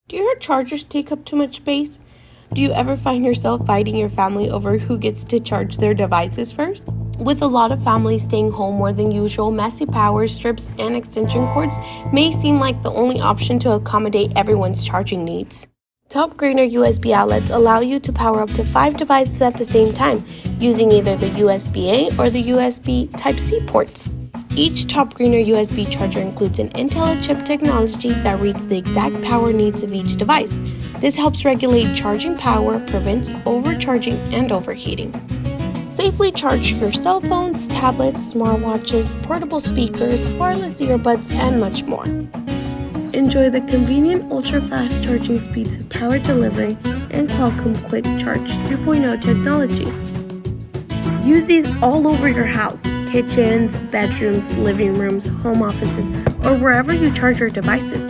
Do your chargers take up too much space? Do you ever find yourself fighting your family over who gets to charge their devices first? With a lot of families staying home more than usual, messy power strips and extension cords may seem like the only option to accommodate everyone's charging needs. TOPGREENer USB outlets allow you to power up to 5 devices at the same time, using either the USB-A or the USB Type-C ports. Each TOPGREENer USB charger includes an Intel chip technology that reads the exact power needs of each device. This helps regulate charging power, prevents overcharging and overheating. Safely charge your cell phones, tablets, smartwatches, portable speakers, wireless earbuds, and much more. Enjoy the convenient ultra-fast charging speeds of power delivery and Qualcomm Quick Charge 3.0 technology. Use these all over your house, kitchens, bedrooms, living rooms, home offices, or wherever you charge your devices.